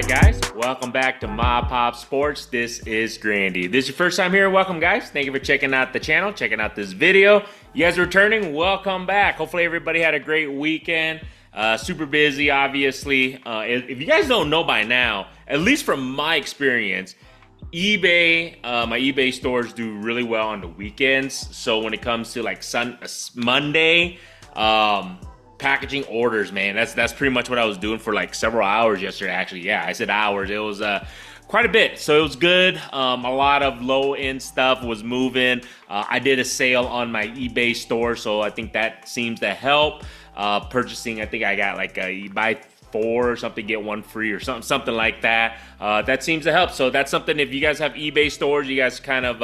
guys, welcome back to Mob Pop Sports. This is Grandy. This is your first time here, welcome guys. Thank you for checking out the channel, checking out this video. You guys are returning, welcome back. Hopefully everybody had a great weekend. Super busy, obviously. If you guys don't know by now, at least from my experience, eBay, my eBay stores do really well on the weekends. So when it comes to like Monday, packaging orders, man, that's pretty much what I was doing for like several hours yesterday. Actually, yeah, I said hours. It was quite a bit, so it was good. A lot of low-end stuff was moving. I did a sale on my eBay store, so I think that seems to help. Purchasing, I think I got like you buy 4 or something, get 1 free or something like that. That seems to help. So that's something, if you guys have eBay stores, you guys kind of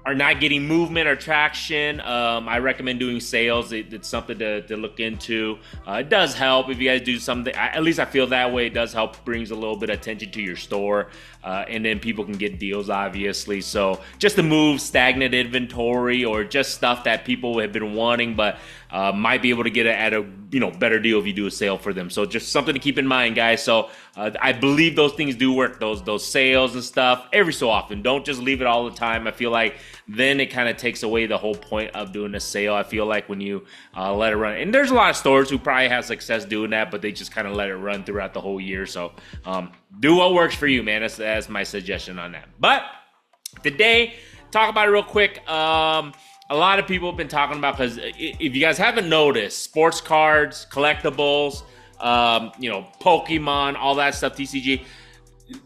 are not getting movement or traction, I recommend doing sales. It's something to look into. It does help if you guys do something. At least I feel that way. It does help, brings a little bit of attention to your store, and then people can get deals, obviously. So just to move stagnant inventory or just stuff that people have been wanting, but might be able to get it at a better deal if you do a sale for them. So just something to keep in mind, guys. So I believe those things do work, those sales and stuff, every so often. Don't just leave it all the time. I feel like then it kind of takes away the whole point of doing a sale. I feel like when you let it run, and there's a lot of stores who probably have success doing that, but they just kind of let it run throughout the whole year. So do what works for you, man. That's my suggestion on that. But today, talk about it real quick. A lot of people have been talking about, because if you guys haven't noticed, sports cards, collectibles, Pokemon, all that stuff, TCG,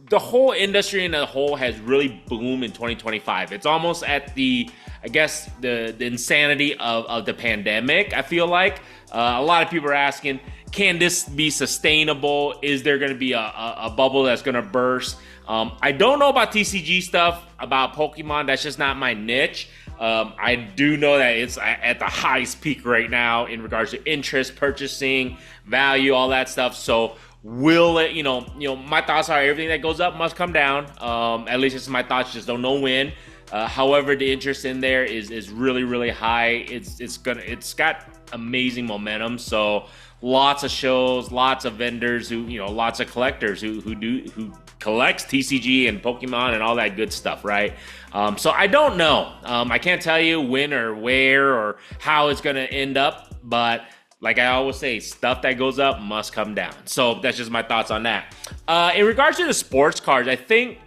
the whole industry in a whole has really boomed in 2025. It's almost at the insanity of the pandemic, I feel like. A lot of people are asking, can this be sustainable? Is there going to be a bubble that's going to burst? I don't know about TCG stuff, about Pokemon. That's just not my niche. I do know that it's at the highest peak right now in regards to interest, purchasing, value, all that stuff. So will it, my thoughts are everything that goes up must come down. At least it's my thoughts, just don't know when. However, the interest in there is really, really high. It's got amazing momentum. So lots of shows, lots of vendors lots of collectors who collects TCG and Pokemon and all that good stuff, right? So I don't know. I can't tell you when or where or how it's going to end up, but like I always say, stuff that goes up must come down. So that's just my thoughts on that. In regards to the sports cards, I think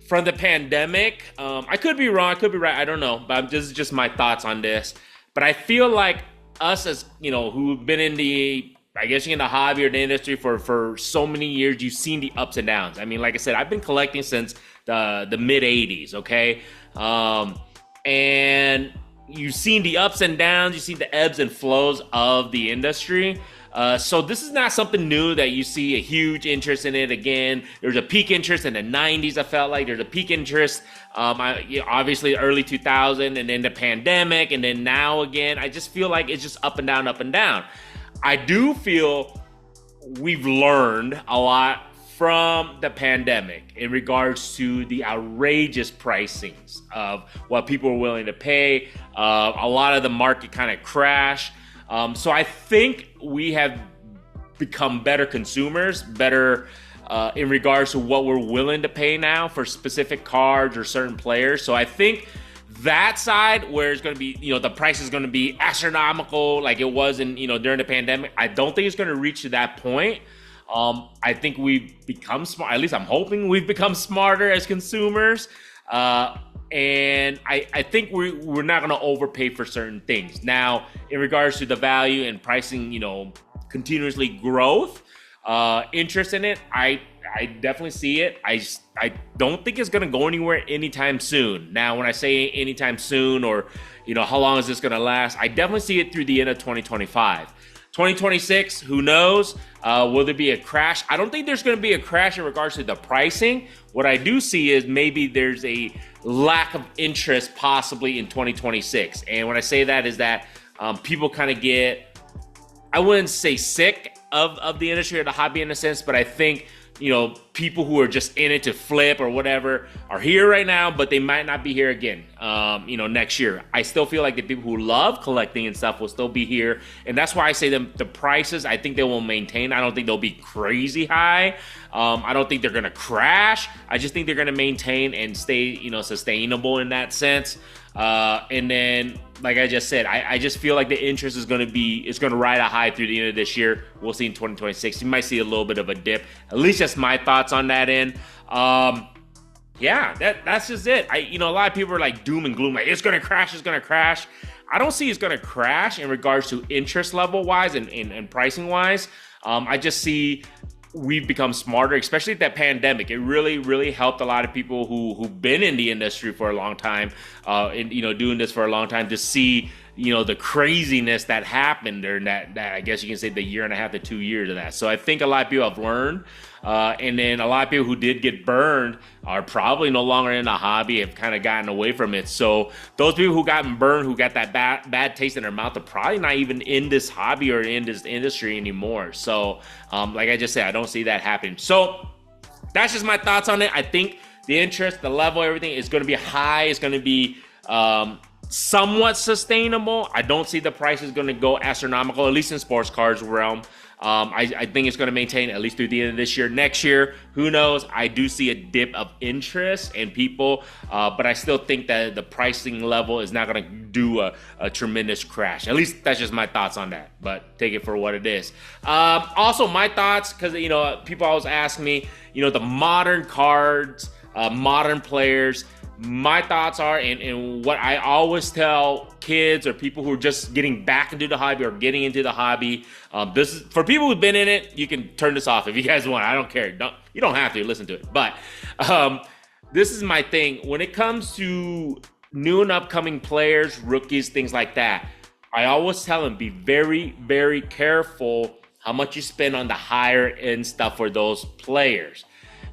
from the pandemic, I could be wrong, I could be right, I don't know, but this is just my thoughts on this. But I feel like us as, who've been in the hobby or the industry for so many years, you've seen the ups and downs. I mean, like I said, I've been collecting since the mid 80s, okay? And you've seen the ups and downs, you've seen the ebbs and flows of the industry. So this is not something new that you see a huge interest in it again. There's a peak interest in the 90s, I felt like. There's a peak interest, obviously early 2000, and then the pandemic, and then now again. I just feel like it's just up and down, up and down. I do feel we've learned a lot from the pandemic in regards to the outrageous pricings of what people are willing to pay. A lot of the market kind of crashed. So I think we have become better consumers, better in regards to what we're willing to pay now for specific cards or certain players. So I think that side, where it's going to be, the price is going to be astronomical like it was in, during the pandemic, I don't think it's going to reach to that point. I think we've become smart. At least I'm hoping we've become smarter as consumers. And I think we're not going to overpay for certain things. Now, in regards to the value and pricing, continuously growth, interest in it, I definitely see it. I don't think it's going to go anywhere anytime soon. Now, when I say anytime soon, or, how long is this going to last? I definitely see it through the end of 2025. 2026, who knows? Will there be a crash? I don't think there's going to be a crash in regards to the pricing. What I do see is maybe there's a lack of interest possibly in 2026. And when I say that is that people kind of get, I wouldn't say sick of the industry or the hobby in a sense, but I think, people who are just in it to flip or whatever are here right now, but they might not be here again, next year. I still feel like the people who love collecting and stuff will still be here. And that's why I say the prices, I think they will maintain. I don't think they'll be crazy high. I don't think they're going to crash. I just think they're going to maintain and stay, sustainable in that sense. And then, like I just said, I just feel like the interest is going to ride a high through the end of this year. We'll see in 2026. You might see a little bit of a dip. At least that's my thoughts on that end. That's just it. A lot of people are like doom and gloom, like it's going to crash. I don't see it's going to crash in regards to interest level wise and pricing wise. I just see we've become smarter, especially at that pandemic. It really, really helped a lot of people who've been in the industry for a long time, doing this for a long time, to see, the craziness that happened during that I guess you can say the year and a half to 2 years of that. So I think a lot of people have learned, and then a lot of people who did get burned are probably no longer in the hobby, have kind of gotten away from it. So those people who gotten burned, who got that bad taste in their mouth, are probably not even in this hobby or in this industry anymore. So like I just said, I don't see that happening. So that's just my thoughts on it. I think the interest, the level, everything is going to be high. It's going to be somewhat sustainable. I don't see the prices going to go astronomical, at least in sports cars realm. I think it's going to maintain at least through the end of this year. Next year, who knows? I do see a dip of interest in people, but I still think that the pricing level is not going to do a tremendous crash. At least that's just my thoughts on that, but take it for what it is. Also, my thoughts, because people always ask me, the modern cards, modern players. My thoughts are, and what I always tell kids or people who are just getting back into the hobby or getting into the hobby, this is for people who've been in it. You can turn this off if you guys want. I don't care. You don't have to listen to it. But this is my thing. When it comes to new and upcoming players, rookies, things like that, I always tell them, be very, very careful how much you spend on the higher end stuff for those players.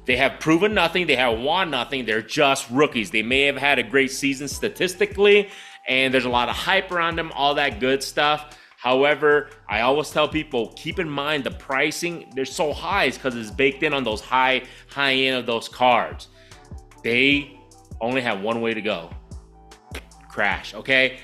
They have proven nothing. They have won nothing. They're just rookies. They may have had a great season statistically, and there's a lot of hype around them, all that good stuff. However, I always tell people, keep in mind the pricing, they're so high is because it's baked in on those high end of those cards. They only have one way to go. Crash, okay?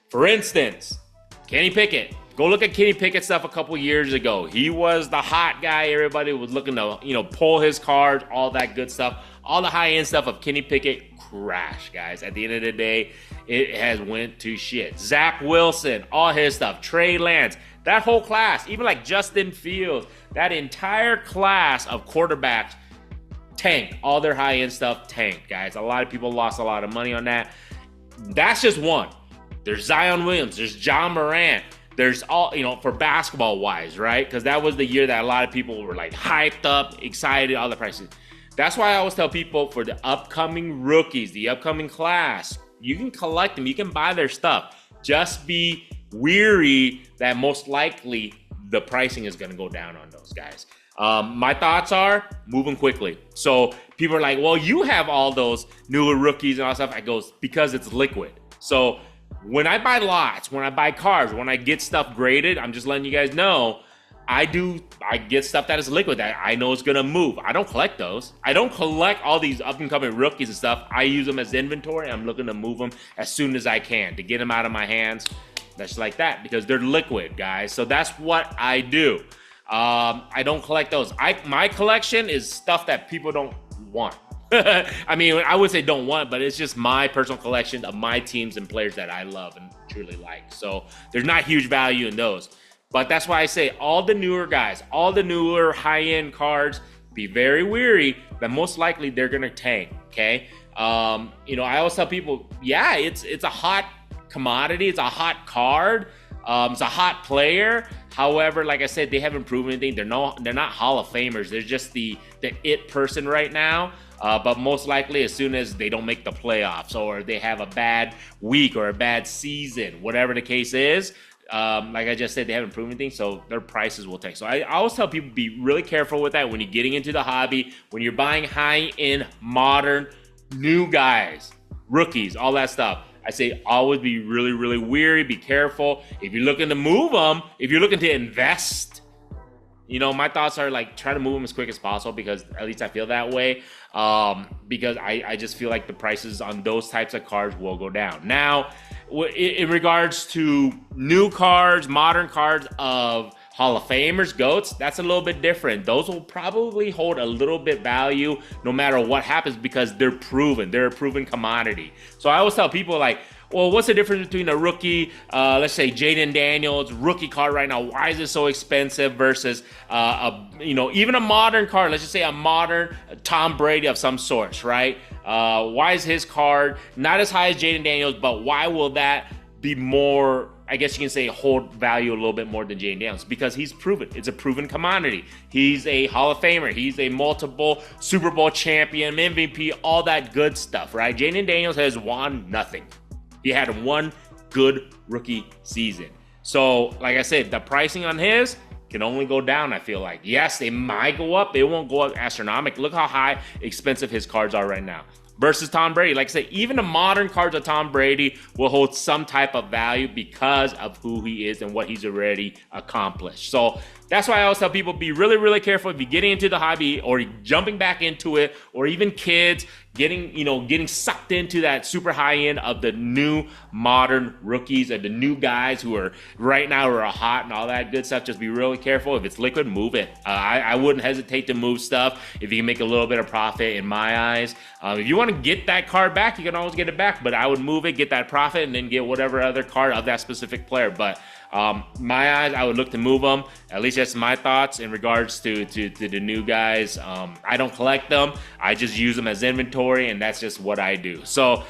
For instance, Kenny Pickett. Go look at Kenny Pickett stuff a couple years ago. He was the hot guy. Everybody was looking to, pull his cards, all that good stuff. All the high-end stuff of Kenny Pickett crashed, guys. At the end of the day, it has went to shit. Zach Wilson, all his stuff. Trey Lance, that whole class, even like Justin Fields, that entire class of quarterbacks tanked. All their high-end stuff tanked, guys. A lot of people lost a lot of money on that. That's just one. There's Zion Williams. There's John Morant. There's all, for basketball wise, right? Because that was the year that a lot of people were like hyped up, excited, all the prices. That's why I always tell people, for the upcoming rookies, the upcoming class, you can collect them, you can buy their stuff. Just be weary that most likely the pricing is going to go down on those guys. My thoughts are moving quickly. So people are like, well, you have all those newer rookies and all that stuff. I goes, because it's liquid. So when I buy lots, when I buy cars, when I get stuff graded, I'm just letting you guys know, I get stuff that is liquid that I know is going to move. I don't collect those. I don't collect all these up-and-coming rookies and stuff. I use them as inventory. I'm looking to move them as soon as I can to get them out of my hands. That's like that because they're liquid, guys. So that's what I do. I don't collect those. My collection is stuff that people don't want. I mean, I would say don't want, but it's just my personal collection of my teams and players that I love and truly like. So there's not huge value in those. But that's why I say all the newer guys, all the newer high-end cards, be very weary that most likely they're going to tank, okay? I always tell people, yeah, it's a hot commodity. It's a hot card. It's a hot player. However, like I said, they haven't proven anything. They're not Hall of Famers. They're just the it person right now. But most likely, as soon as they don't make the playoffs or they have a bad week or a bad season, whatever the case is, like I just said, they haven't proven anything, so their prices will tank. So I always tell people, be really careful with that when you're getting into the hobby, when you're buying high-end, modern, new guys, rookies, all that stuff. I say always be really, really wary, be careful. If you're looking to move them, if you're looking to invest, My thoughts are like try to move them as quick as possible, because at least I feel that way. Because I just feel like the prices on those types of cards will go down. Now, in regards to new cards, modern cards of Hall of Famers, GOATs, that's a little bit different. Those will probably hold a little bit value no matter what happens, because they're proven. They're a proven commodity. So I always tell people, like, well, what's the difference between a rookie, let's say Jaden Daniels rookie card right now? Why is it so expensive versus, even a modern card? Let's just say a modern Tom Brady of some sort, right? Why is his card not as high as Jaden Daniels, but why will that be more, I guess you can say, hold value a little bit more than Jaden Daniels? Because he's proven. It's a proven commodity. He's a Hall of Famer. He's a multiple Super Bowl champion, MVP, all that good stuff, right? Jaden Daniels has won nothing. He had one good rookie season. So, like I said, the pricing on his can only go down, I feel like. Yes, they might go up. They won't go up astronomical. Look how high expensive his cards are right now. Versus Tom Brady. Like I said, even the modern cards of Tom Brady will hold some type of value because of who he is and what he's already accomplished. So that's why I always tell people, be really, really careful if you're getting into the hobby or jumping back into it, or even kids getting sucked into that super high end of the new modern rookies and the new guys who are right now are hot and all that good stuff. Just be really careful. If it's liquid, move it. I wouldn't hesitate to move stuff if you can make a little bit of profit, in my eyes. If you want to get that card back, you can always get it back, but I would move it, get that profit, and then get whatever other card of that specific player. But my eyes, I would look to move them. At least that's my thoughts in regards to the new guys. I don't collect them. I just use them as inventory, and that's just what I do. So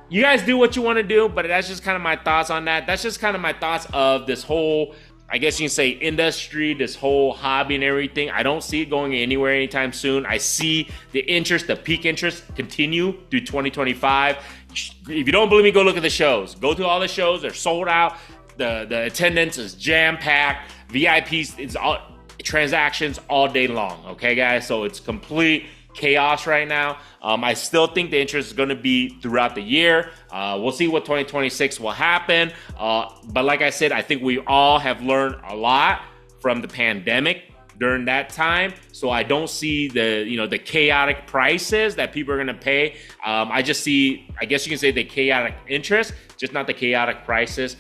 you guys do what you want to do, but that's just kind of my thoughts on that. That's just kind of my thoughts of this whole, I guess you can say, industry, this whole hobby and everything. I don't see it going anywhere anytime soon. I see the interest, the peak interest, continue through 2025. If you don't believe me, go look at the shows. Go to all the shows. They're sold out. The attendance is jam-packed. VIPs, it's all transactions all day long. Okay, guys? So it's complete chaos right now. I still think the interest is going to be throughout the year. We'll see what 2026 will happen. But like I said, I think we all have learned a lot from the pandemic during that time. So I don't see the chaotic prices that people are going to pay. I just see, I guess you can say, the chaotic interest, just not the chaotic prices.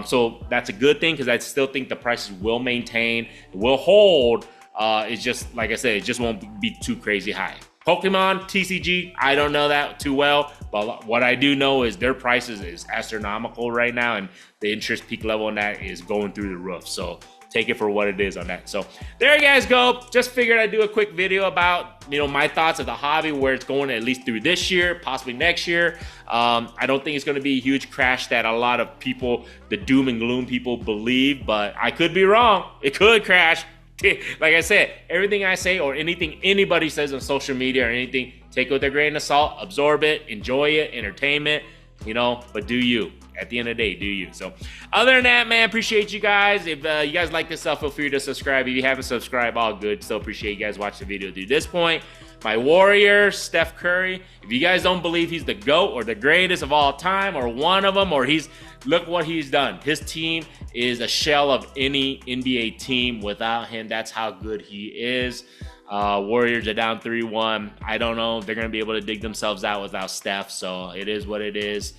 So that's a good thing, because I still think the prices will maintain, will hold. It's just, like I said, it just won't be too crazy high. Pokemon, TCG, I don't know that too well, but what I do know is their prices is astronomical right now, and the interest peak level on that is going through the roof. So take it for what it is on that. So there you guys go. Just figured I'd do a quick video about, my thoughts of the hobby, where it's going at least through this year, possibly next year. I don't think it's going to be a huge crash that a lot of people, the doom and gloom people, believe, but I could be wrong. It could crash. Like I said, everything I say or anything anybody says on social media or anything, take it with a grain of salt, absorb it, enjoy it, entertainment, but do you. At the end of the day, do you. So other than that, man, appreciate you guys. If you guys like this stuff, feel free to subscribe. If you haven't subscribed, all good. Still appreciate you guys watching the video to this point. My Warrior, Steph Curry. If you guys don't believe he's the GOAT or the greatest of all time or one of them, or look what he's done. His team is a shell of any NBA team without him. That's how good he is. Warriors are down 3-1. I don't know if they're going to be able to dig themselves out without Steph, so it is what it is.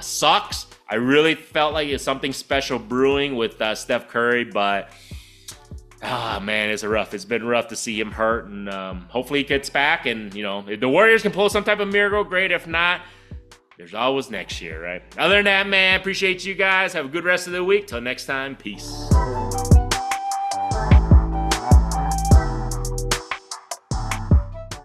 Sucks. I really felt like it's something special brewing with Steph Curry, but man, it's been rough to see him hurt, and hopefully he gets back, and if the Warriors can pull some type of miracle, great. If not, there's always next year, right? Other than that, man, appreciate you guys. Have a good rest of the week. Till next time, peace.